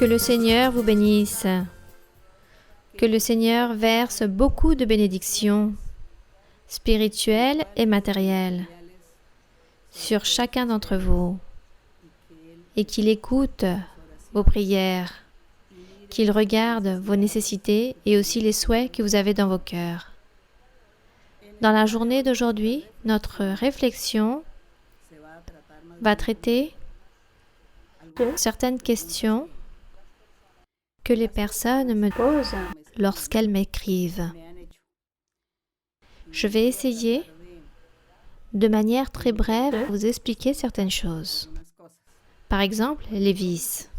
Que le Seigneur vous bénisse. Que le Seigneur verse beaucoup de bénédictions spirituelles et matérielles sur chacun d'entre vous et qu'il écoute vos prières, qu'il regarde vos nécessités et aussi les souhaits que vous avez dans vos cœurs. Dans la journée d'aujourd'hui, notre réflexion va traiter certaines questions que les personnes me posent lorsqu'elles m'écrivent. Je vais essayer, de manière très brève, vous expliquer certaines choses. Par exemple, les vices.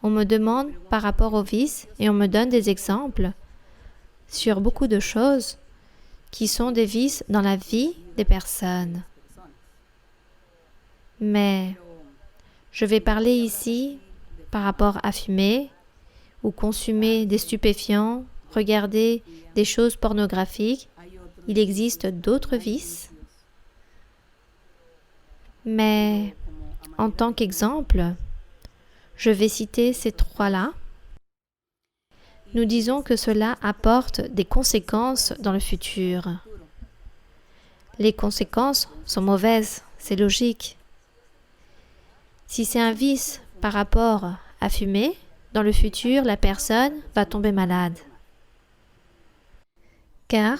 On me demande par rapport aux vices et on me donne des exemples sur beaucoup de choses qui sont des vices dans la vie des personnes. Mais je vais parler ici par rapport à fumer ou consommer des stupéfiants, regarder des choses pornographiques. Il existe d'autres vices. Mais en tant qu'exemple, je vais citer ces trois-là. Nous disons que cela apporte des conséquences dans le futur. Les conséquences sont mauvaises, c'est logique. Si c'est un vice par rapport à fumer, dans le futur, la personne va tomber malade. Car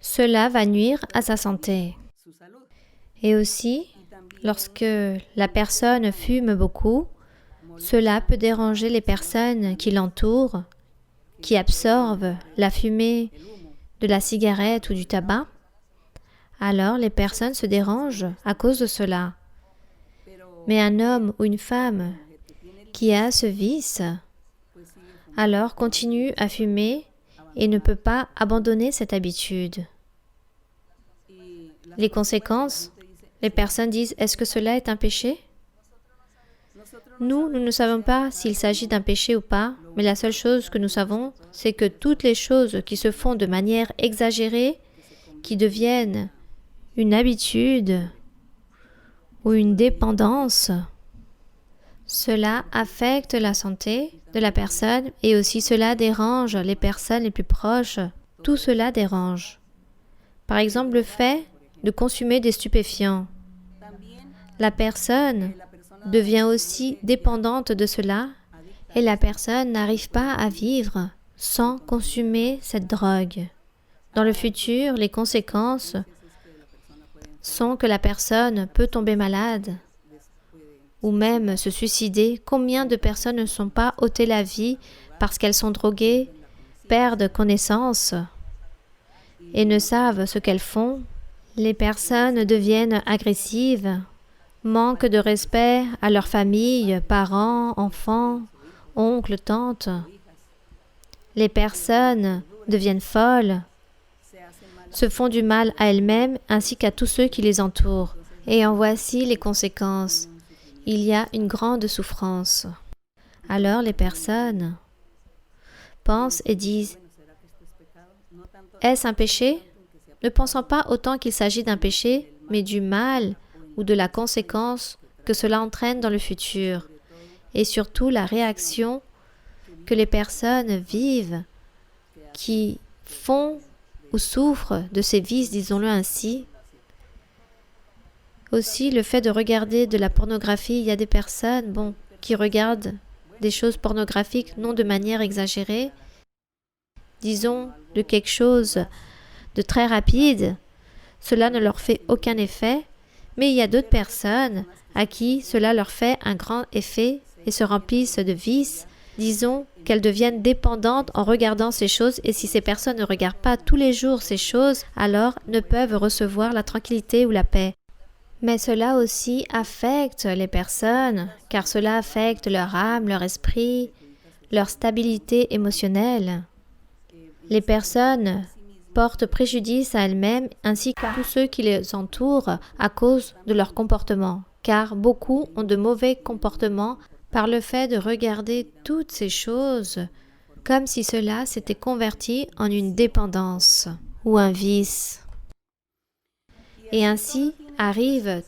cela va nuire à sa santé. Et aussi, lorsque la personne fume beaucoup, cela peut déranger les personnes qui l'entourent, qui absorbent la fumée de la cigarette ou du tabac. Alors, les personnes se dérangent à cause de cela. Mais un homme ou une femme qui a ce vice, alors continue à fumer et ne peut pas abandonner cette habitude. Les conséquences, les personnes disent, est-ce que cela est un péché? Nous ne savons pas s'il s'agit d'un péché ou pas, mais la seule chose que nous savons, c'est que toutes les choses qui se font de manière exagérée, qui deviennent une habitude ou une dépendance, cela affecte la santé de la personne et aussi cela dérange les personnes les plus proches. Tout cela dérange. Par exemple, le fait de consommer des stupéfiants. La personne devient aussi dépendante de cela et la personne n'arrive pas à vivre sans consommer cette drogue. Dans le futur, les conséquences sont que la personne peut tomber malade ou même se suicider. Combien de personnes ne sont pas ôtées la vie parce qu'elles sont droguées, perdent connaissance et ne savent ce qu'elles font? Les personnes deviennent agressives, manquent de respect à leur famille, parents, enfants, oncles, tantes. Les personnes deviennent folles, se font du mal à elles-mêmes ainsi qu'à tous ceux qui les entourent. Et en voici les conséquences. Il y a une grande souffrance. Alors les personnes pensent et disent, est-ce un péché? Ne pensant pas autant qu'il s'agit d'un péché, mais du mal ou de la conséquence que cela entraîne dans le futur. Et surtout la réaction que les personnes vivent, qui font ou souffrent de ces vices, disons-le ainsi. Aussi, le fait de regarder de la pornographie, il y a des personnes qui regardent des choses pornographiques, non de manière exagérée, disons de quelque chose de très rapide, cela ne leur fait aucun effet, mais il y a d'autres personnes à qui cela leur fait un grand effet et se remplissent de vices, disons qu'elles deviennent dépendantes en regardant ces choses et si ces personnes ne regardent pas tous les jours ces choses, alors ne peuvent recevoir la tranquillité ou la paix. Mais cela aussi affecte les personnes, car cela affecte leur âme, leur esprit, leur stabilité émotionnelle. Les personnes portent préjudice à elles-mêmes ainsi qu'à tous ceux qui les entourent à cause de leur comportement, car beaucoup ont de mauvais comportements par le fait de regarder toutes ces choses comme si cela s'était converti en une dépendance ou un vice. Et ainsi arrivent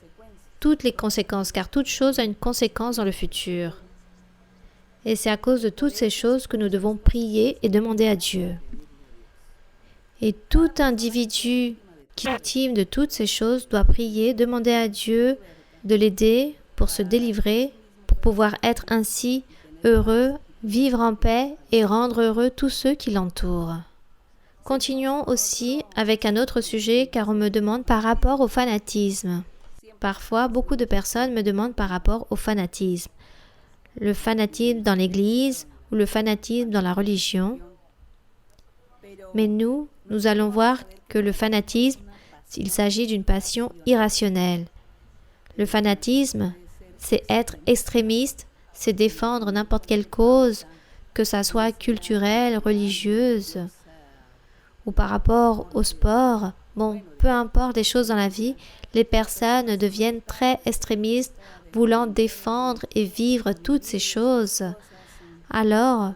toutes les conséquences, car toute chose a une conséquence dans le futur. Et c'est à cause de toutes ces choses que nous devons prier et demander à Dieu. Et tout individu qui est victime de toutes ces choses doit prier, demander à Dieu de l'aider pour se délivrer, pour pouvoir être ainsi heureux, vivre en paix et rendre heureux tous ceux qui l'entourent. Continuons aussi avec un autre sujet car on me demande par rapport au fanatisme. Parfois, beaucoup de personnes me demandent par rapport au fanatisme. Le fanatisme dans l'Église ou le fanatisme dans la religion. Mais nous allons voir que le fanatisme, il s'agit d'une passion irrationnelle. Le fanatisme, c'est être extrémiste, c'est défendre n'importe quelle cause, que ça soit culturelle, religieuse, ou par rapport au sport. Bon, peu importe des choses dans la vie, les personnes deviennent très extrémistes, voulant défendre et vivre toutes ces choses. Alors,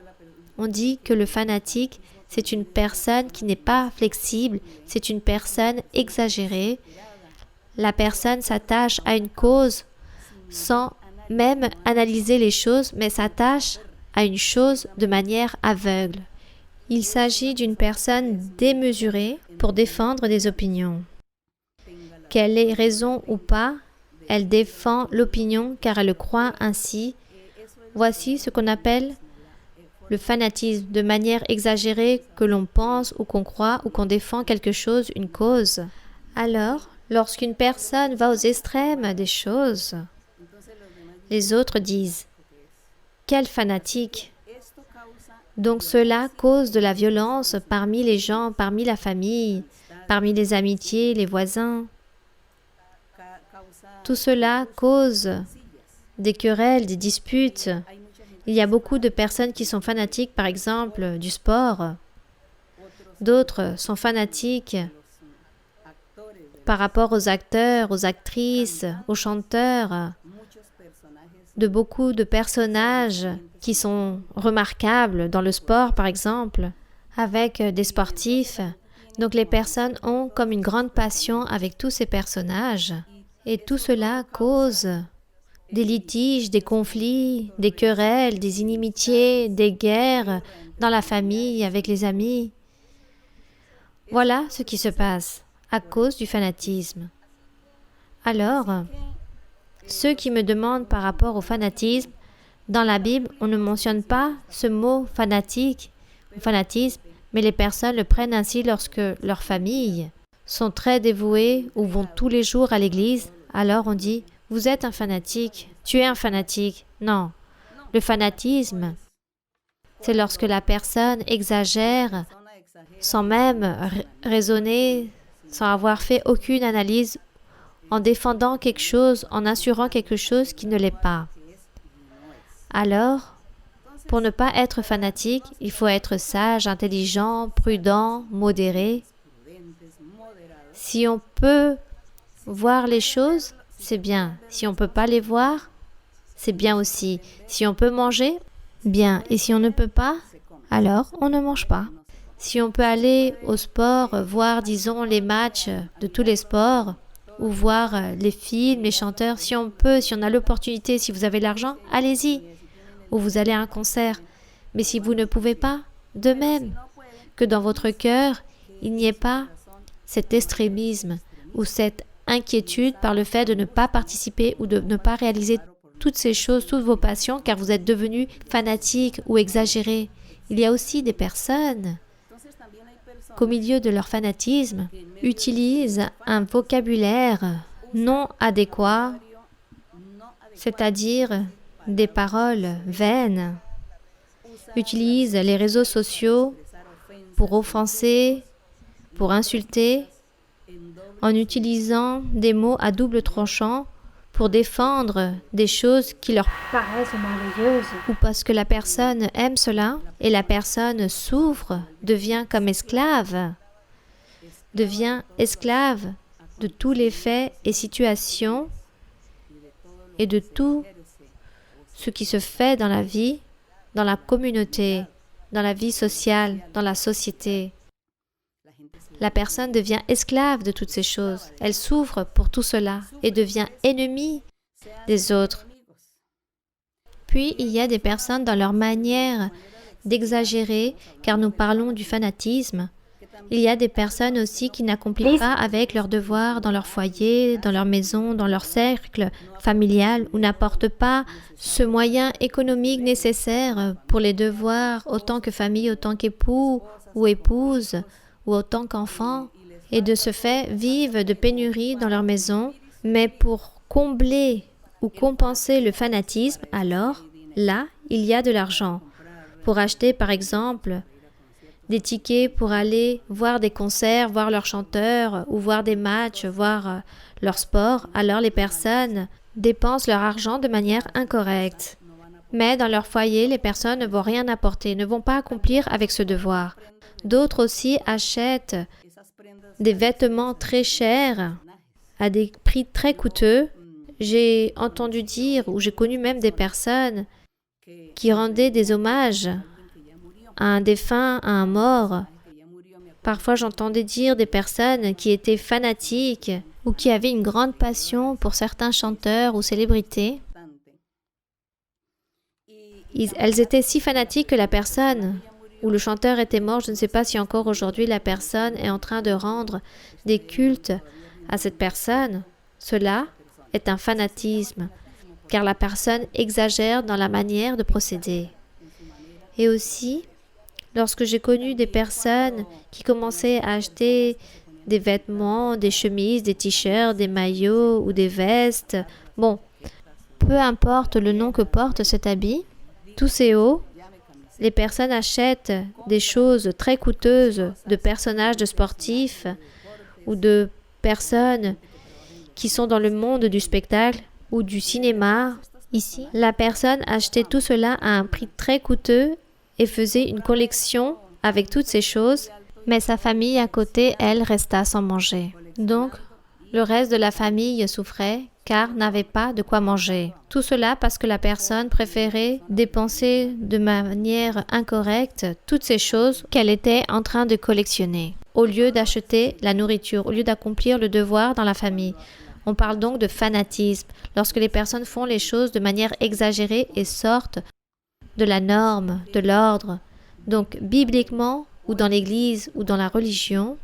on dit que le fanatique, c'est une personne qui n'est pas flexible, c'est une personne exagérée. La personne s'attache à une cause sans même analyser les choses, mais s'attache à une chose de manière aveugle. Il s'agit d'une personne démesurée pour défendre des opinions. Qu'elle ait raison ou pas, elle défend l'opinion car elle le croit ainsi. Voici ce qu'on appelle le fanatisme, de manière exagérée que l'on pense ou qu'on croit ou qu'on défend quelque chose, une cause. Alors, lorsqu'une personne va aux extrêmes des choses, les autres disent « Quel fanatique !» Donc cela cause de la violence parmi les gens, parmi la famille, parmi les amitiés, les voisins. Tout cela cause des querelles, des disputes. Il y a beaucoup de personnes qui sont fanatiques, par exemple, du sport. D'autres sont fanatiques par rapport aux acteurs, aux actrices, aux chanteurs, de beaucoup de personnages qui sont remarquables dans le sport, par exemple, avec des sportifs. Donc les personnes ont comme une grande passion avec tous ces personnages. Et tout cela cause des litiges, des conflits, des querelles, des inimitiés, des guerres dans la famille, avec les amis. Voilà ce qui se passe à cause du fanatisme. Alors, ceux qui me demandent par rapport au fanatisme, dans la Bible, on ne mentionne pas ce mot fanatique, fanatisme, mais les personnes le prennent ainsi lorsque leurs familles sont très dévouées ou vont tous les jours à l'église. Alors on dit « Vous êtes un fanatique, tu es un fanatique. » Non, le fanatisme, c'est lorsque la personne exagère sans même raisonner, sans avoir fait aucune analyse, en défendant quelque chose, en assurant quelque chose qui ne l'est pas. Alors, pour ne pas être fanatique, il faut être sage, intelligent, prudent, modéré. Si on peut voir les choses, c'est bien. Si on ne peut pas les voir, c'est bien aussi. Si on peut manger, bien. Et si on ne peut pas, alors on ne mange pas. Si on peut aller au sport, voir, disons, les matchs de tous les sports, ou voir les films, les chanteurs, si on peut, si on a l'opportunité, si vous avez l'argent, allez-y. Ou vous allez à un concert. Mais si vous ne pouvez pas, de même, que dans votre cœur, il n'y ait pas cet extrémisme ou cette inquiétude par le fait de ne pas participer ou de ne pas réaliser toutes ces choses, toutes vos passions, car vous êtes devenus fanatiques ou exagérés. Il y a aussi des personnes qu'au milieu de leur fanatisme, utilisent un vocabulaire non adéquat, c'est-à-dire des paroles vaines, utilisent les réseaux sociaux pour offenser, pour insulter, en utilisant des mots à double tranchant pour défendre des choses qui leur paraissent merveilleuses ou parce que la personne aime cela et la personne souffre, devient comme esclave, devient esclave de tous les faits et situations et de tout ce qui se fait dans la vie, dans la communauté, dans la vie sociale, dans la société. La personne devient esclave de toutes ces choses. Elle souffre pour tout cela et devient ennemie des autres. Puis, il y a des personnes dans leur manière d'exagérer, car nous parlons du fanatisme. Il y a des personnes aussi qui n'accomplissent pas avec leurs devoirs dans leur foyer, dans leur maison, dans leur cercle familial, ou n'apportent pas ce moyen économique nécessaire pour les devoirs autant que famille, autant qu'époux ou épouse, ou autant qu'enfants, et de ce fait vivent de pénurie dans leur maison, mais pour combler ou compenser le fanatisme, alors, là, il y a de l'argent. Pour acheter, par exemple, des tickets pour aller voir des concerts, voir leurs chanteurs, ou voir des matchs, voir leur sport, alors les personnes dépensent leur argent de manière incorrecte. Mais dans leur foyer, les personnes ne vont rien apporter, ne vont pas accomplir avec ce devoir. D'autres aussi achètent des vêtements très chers, à des prix très coûteux. J'ai entendu dire, ou j'ai connu même des personnes qui rendaient des hommages à un défunt, à un mort. Parfois, j'entendais dire des personnes qui étaient fanatiques ou qui avaient une grande passion pour certains chanteurs ou célébrités. Elles étaient si fanatiques que la personne ou le chanteur était mort. Je ne sais pas si encore aujourd'hui la personne est en train de rendre des cultes à cette personne. Cela est un fanatisme, car la personne exagère dans la manière de procéder. Et aussi, lorsque j'ai connu des personnes qui commençaient à acheter des vêtements, des chemises, des t-shirts, des maillots ou des vestes, bon, peu importe le nom que porte cet habit, tous ces hauts, les personnes achètent des choses très coûteuses de personnages de sportifs ou de personnes qui sont dans le monde du spectacle ou du cinéma. Ici, la personne achetait tout cela à un prix très coûteux et faisait une collection avec toutes ces choses, mais sa famille à côté, elle, resta sans manger. Donc, le reste de la famille souffrait car n'avait pas de quoi manger. Tout cela parce que la personne préférait dépenser de manière incorrecte toutes ces choses qu'elle était en train de collectionner, au lieu d'acheter la nourriture, au lieu d'accomplir le devoir dans la famille. On parle donc de fanatisme, lorsque les personnes font les choses de manière exagérée et sortent de la norme, de l'ordre. Donc, bibliquement, ou dans l'Église, ou dans la religion,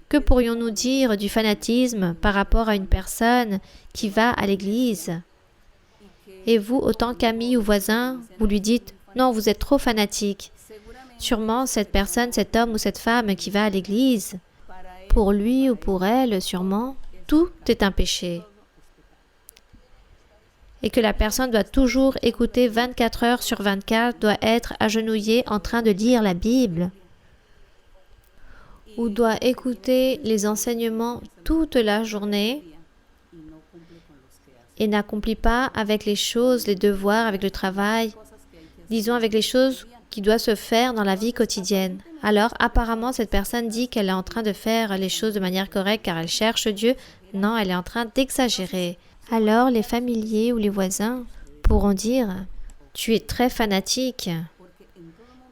que pourrions-nous dire du fanatisme par rapport à une personne qui va à l'Église? Et vous, autant qu'ami ou voisin, vous lui dites « Non, vous êtes trop fanatique ». Sûrement, cette personne, cet homme ou cette femme qui va à l'Église, pour lui ou pour elle, sûrement, tout est un péché. Et que la personne doit toujours écouter 24 heures sur 24, doit être agenouillée en train de lire la Bible, ou doit écouter les enseignements toute la journée et n'accomplit pas avec les choses, les devoirs, avec le travail, disons avec les choses qui doivent se faire dans la vie quotidienne. Alors, apparemment, cette personne dit qu'elle est en train de faire les choses de manière correcte car elle cherche Dieu. Non, elle est en train d'exagérer. Alors, les familiers ou les voisins pourront dire « Tu es très fanatique ».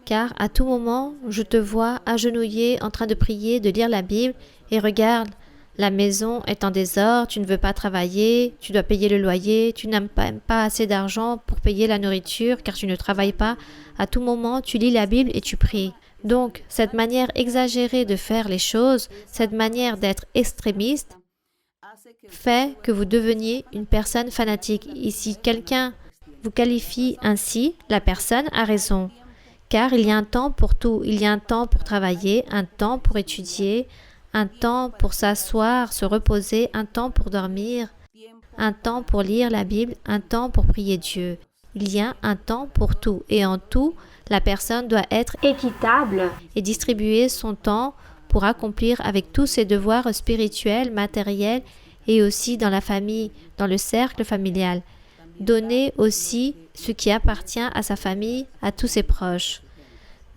Car à tout moment, je te vois agenouillé en train de prier, de lire la Bible, et regarde, la maison est en désordre, tu ne veux pas travailler, tu dois payer le loyer, tu n'as pas assez d'argent pour payer la nourriture car tu ne travailles pas. À tout moment, tu lis la Bible et tu pries. Donc, cette manière exagérée de faire les choses, cette manière d'être extrémiste, fait que vous deveniez une personne fanatique. Et si quelqu'un vous qualifie ainsi, la personne a raison. Car il y a un temps pour tout. Il y a un temps pour travailler, un temps pour étudier, un temps pour s'asseoir, se reposer, un temps pour dormir, un temps pour lire la Bible, un temps pour prier Dieu. Il y a un temps pour tout. Et en tout, la personne doit être équitable et distribuer son temps pour accomplir avec tous ses devoirs spirituels, matériels et aussi dans la famille, dans le cercle familial. Donner aussi ce qui appartient à sa famille, à tous ses proches.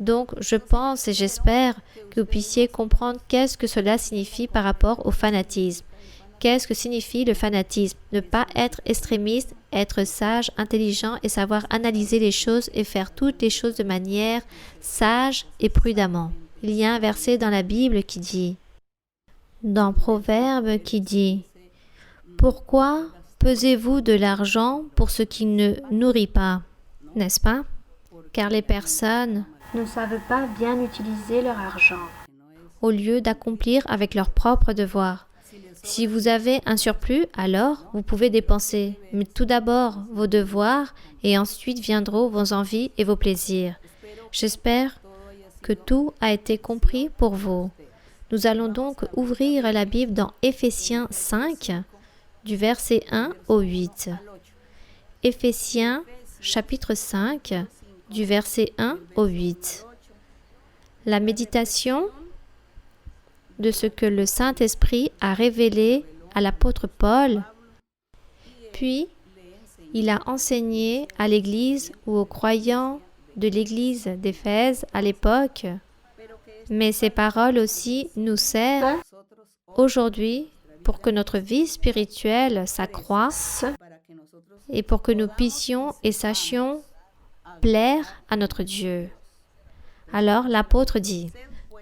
Donc, je pense et j'espère que vous puissiez comprendre qu'est-ce que cela signifie par rapport au fanatisme. Qu'est-ce que signifie le fanatisme? Ne pas être extrémiste, être sage, intelligent et savoir analyser les choses et faire toutes les choses de manière sage et prudemment. Il y a un verset dans la Bible qui dit, dans Proverbes qui dit « Pourquoi pesez-vous de l'argent pour ce qui ne nourrit pas, n'est-ce pas? Car les personnes ne savent pas bien utiliser leur argent au lieu d'accomplir avec leurs propres devoirs. Si vous avez un surplus, alors vous pouvez dépenser, mais tout d'abord vos devoirs et ensuite viendront vos envies et vos plaisirs. J'espère que tout a été compris pour vous. Nous allons donc ouvrir la Bible dans Éphésiens 5, du verset 1 au 8. Éphésiens, chapitre 5, du verset 1 au 8. La méditation de ce que le Saint-Esprit a révélé à l'apôtre Paul, puis il a enseigné à l'Église ou aux croyants de l'Église d'Éphèse à l'époque, mais ces paroles aussi nous servent aujourd'hui pour que notre vie spirituelle s'accroisse et pour que nous puissions et sachions plaire à notre Dieu. Alors l'apôtre dit: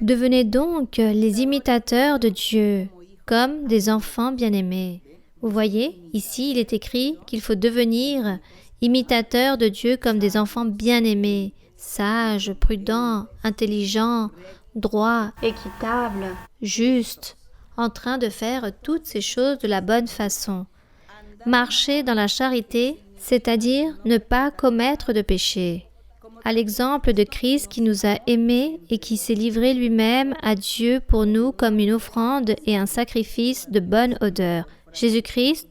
devenez donc les imitateurs de Dieu, comme des enfants bien-aimés. Vous voyez, ici il est écrit qu'il faut devenir imitateurs de Dieu comme des enfants bien-aimés, sages, prudents, intelligents, droits, équitables, justes, en train de faire toutes ces choses de la bonne façon. Marcher dans la charité, c'est-à-dire ne pas commettre de péché. À l'exemple de Christ qui nous a aimés et qui s'est livré lui-même à Dieu pour nous comme une offrande et un sacrifice de bonne odeur. Jésus-Christ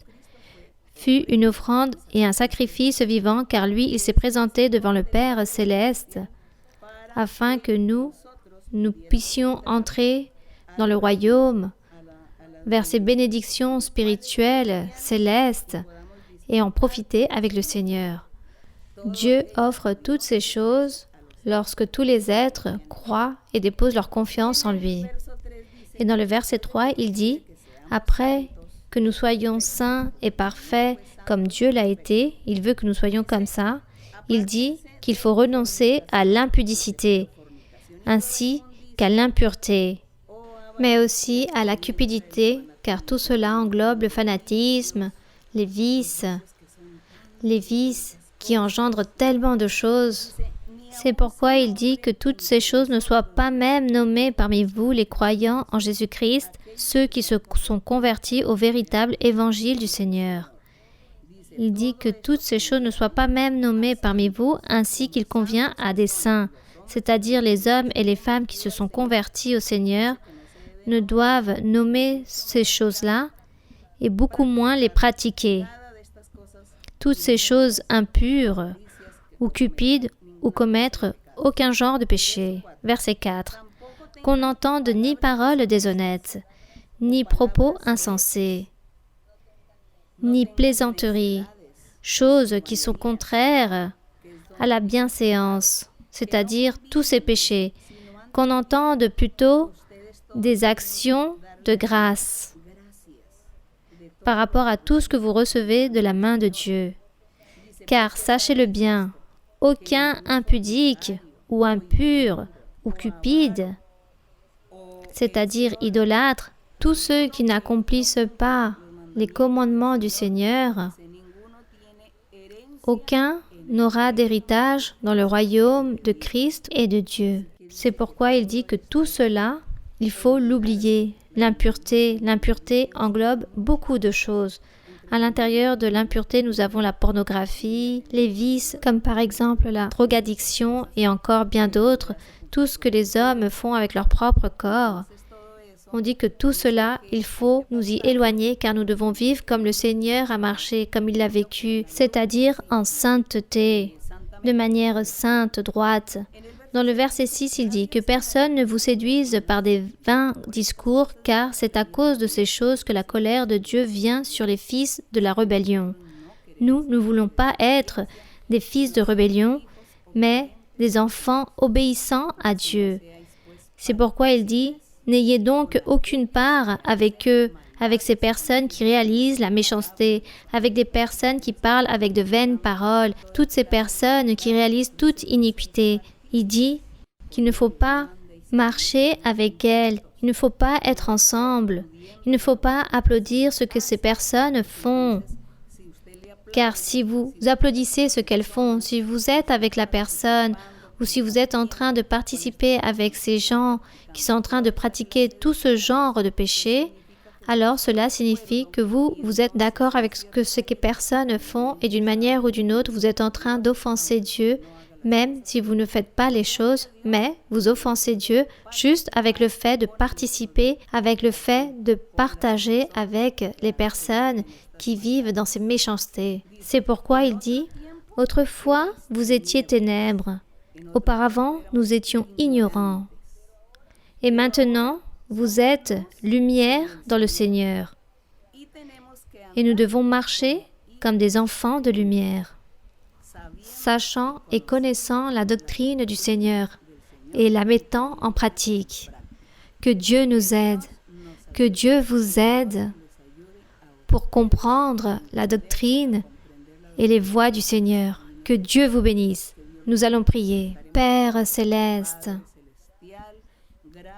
fut une offrande et un sacrifice vivant car lui, il s'est présenté devant le Père céleste afin que nous puissions entrer dans le royaume vers ces bénédictions spirituelles célestes et en profiter avec le Seigneur. Dieu offre toutes ces choses lorsque tous les êtres croient et déposent leur confiance en lui. Et dans le verset 3, il dit « Après que nous soyons saints et parfaits comme Dieu l'a été, il veut que nous soyons comme ça, il dit qu'il faut renoncer à l'impudicité, ainsi qu'à l'impureté, mais aussi à la cupidité, car tout cela englobe le fanatisme, les vices qui engendrent tellement de choses. C'est pourquoi il dit que toutes ces choses ne soient pas même nommées parmi vous, les croyants en Jésus-Christ, ceux qui se sont convertis au véritable évangile du Seigneur. Il dit que toutes ces choses ne soient pas même nommées parmi vous, ainsi qu'il convient à des saints, c'est-à-dire les hommes et les femmes qui se sont convertis au Seigneur, ne doivent nommer ces choses-là et beaucoup moins les pratiquer. Toutes ces choses impures ou cupides ou commettre aucun genre de péché. Verset 4. Qu'on n'entende ni paroles déshonnêtes, ni propos insensés, ni plaisanteries, choses qui sont contraires à la bienséance, c'est-à-dire tous ces péchés, qu'on entende plutôt des actions de grâce par rapport à tout ce que vous recevez de la main de Dieu. Car sachez-le bien, aucun impudique ou impur ou cupide, c'est-à-dire idolâtre, tous ceux qui n'accomplissent pas les commandements du Seigneur, aucun n'aura d'héritage dans le royaume de Christ et de Dieu. C'est pourquoi il dit que tout cela, il faut l'oublier. L'impureté englobe beaucoup de choses. À l'intérieur de l'impureté, nous avons la pornographie, les vices, comme par exemple la drogaddiction et encore bien d'autres, tout ce que les hommes font avec leur propre corps. On dit que tout cela, il faut nous y éloigner car nous devons vivre comme le Seigneur a marché, comme il l'a vécu, c'est-à-dire en sainteté, de manière sainte, droite. Dans le verset 6, il dit que personne ne vous séduise par des vains discours, car c'est à cause de ces choses que la colère de Dieu vient sur les fils de la rébellion. Nous ne voulons pas être des fils de rébellion, mais des enfants obéissants à Dieu. C'est pourquoi il dit « N'ayez donc aucune part avec eux, avec ces personnes qui réalisent la méchanceté, avec des personnes qui parlent avec de vaines paroles, toutes ces personnes qui réalisent toute iniquité. » Il dit qu'il ne faut pas marcher avec elles, il ne faut pas être ensemble, il ne faut pas applaudir ce que ces personnes font, Car si vous applaudissez ce qu'elles font, si vous êtes avec la personne, ou si vous êtes en train de participer avec ces gens qui sont en train de pratiquer tout ce genre de péché, alors cela signifie que vous êtes d'accord avec ce que ces personnes font et d'une manière ou d'une autre, vous êtes en train d'offenser Dieu, même si vous ne faites pas les choses, mais vous offensez Dieu juste avec le fait de participer, avec le fait de partager avec les personnes qui vivent dans ces méchancetés. C'est pourquoi il dit « Autrefois, vous étiez ténèbres. Auparavant, nous étions ignorants. Et maintenant, vous êtes lumière dans le Seigneur. Et nous devons marcher comme des enfants de lumière, sachant et connaissant la doctrine du Seigneur et la mettant en pratique. Que Dieu nous aide, que Dieu vous aide pour comprendre la doctrine et les voies du Seigneur. Que Dieu vous bénisse. Nous allons prier. Père céleste,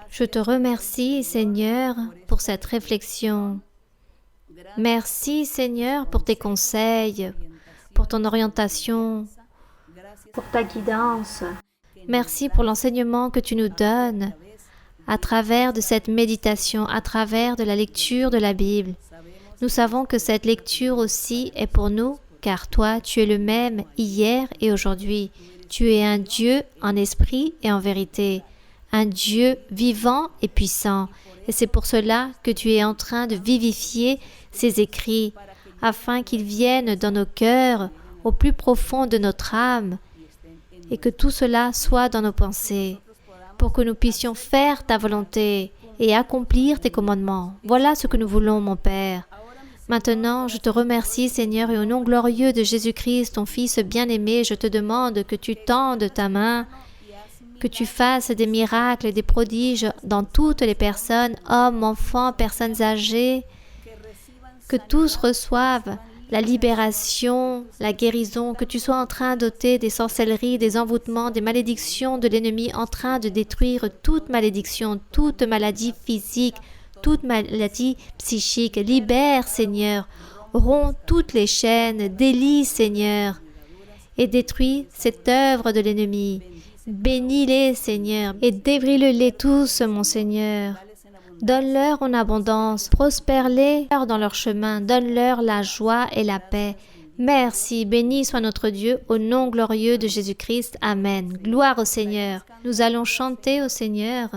je te remercie, Seigneur, pour cette réflexion. Merci, Seigneur, pour tes conseils, pour ton orientation, pour ta guidance. Merci pour l'enseignement que tu nous donnes à travers de cette méditation, à travers de la lecture de la Bible. Nous savons que cette lecture aussi est pour nous, car toi, tu es le même hier et aujourd'hui. Tu es un Dieu en esprit et en vérité, un Dieu vivant et puissant. Et c'est pour cela que tu es en train de vivifier ces écrits, afin qu'ils viennent dans nos cœurs, au plus profond de notre âme, et que tout cela soit dans nos pensées, pour que nous puissions faire ta volonté et accomplir tes commandements. Voilà ce que nous voulons, mon Père. Maintenant, je te remercie, Seigneur, et au nom glorieux de Jésus-Christ, ton Fils bien-aimé, je te demande que tu tendes ta main, que tu fasses des miracles et des prodiges dans toutes les personnes, hommes, enfants, personnes âgées, que tous reçoivent la libération, la guérison, que tu sois en train d'ôter des sorcelleries, des envoûtements, des malédictions de l'ennemi, en train de détruire toute malédiction, toute maladie physique, toute maladie psychique. Libère, Seigneur, romps toutes les chaînes, délie, Seigneur, et détruis cette œuvre de l'ennemi. Bénis-les, Seigneur, et débrile-les tous, mon Seigneur. Donne-leur en abondance, prospère-les dans leur chemin, donne-leur la joie et la paix. Merci, béni soit notre Dieu, au nom glorieux de Jésus-Christ. Amen. Gloire au Seigneur. Nous allons chanter au Seigneur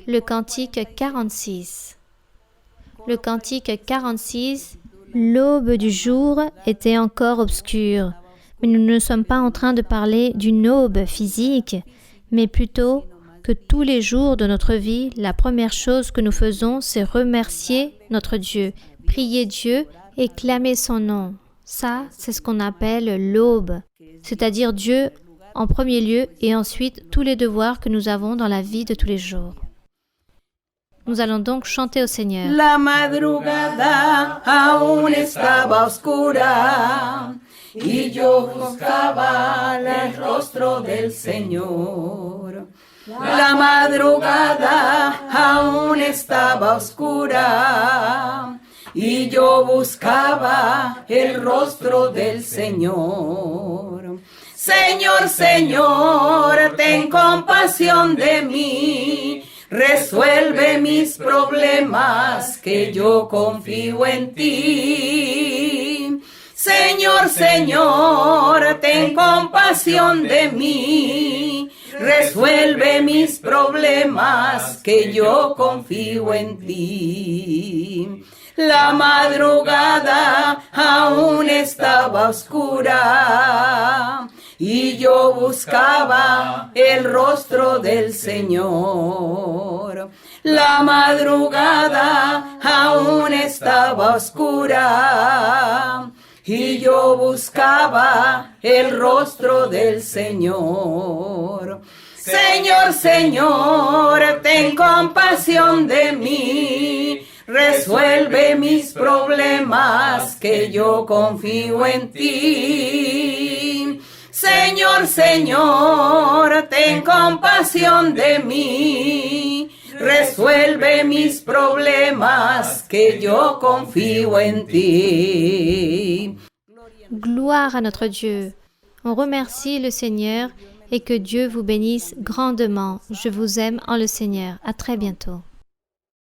le cantique 46. Le cantique 46, l'aube du jour était encore obscure. Mais nous ne sommes pas en train de parler d'une aube physique, mais plutôt que tous les jours de notre vie, la première chose que nous faisons, c'est remercier notre Dieu, prier Dieu et clamer son nom. Ça, c'est ce qu'on appelle l'aube, c'est-à-dire Dieu en premier lieu et ensuite tous les devoirs que nous avons dans la vie de tous les jours. Nous allons donc chanter au Seigneur. La madrugada aún estaba oscura y yo buscaba el rostro del Señor. La madrugada aún estaba oscura y yo buscaba el rostro del Señor. Señor, Señor, ten compasión de mí. Resuelve mis problemas, que yo confío en ti. Señor, Señor, ten compasión de mí. Resuelve mis problemas, que yo confío en ti. La madrugada aún estaba oscura y yo buscaba el rostro del Señor. La madrugada aún estaba oscura y yo buscaba el rostro del Señor. Señor, Señor, ten compasión de mí. Resuelve mis problemas, que yo confío en ti. Señor, Señor, ten compasión de mí. Resuelve mis problemas, que yo confío en ti. Gloire à notre Dieu. On remercie le Seigneur et que Dieu vous bénisse grandement. Je vous aime en le Seigneur. À très bientôt.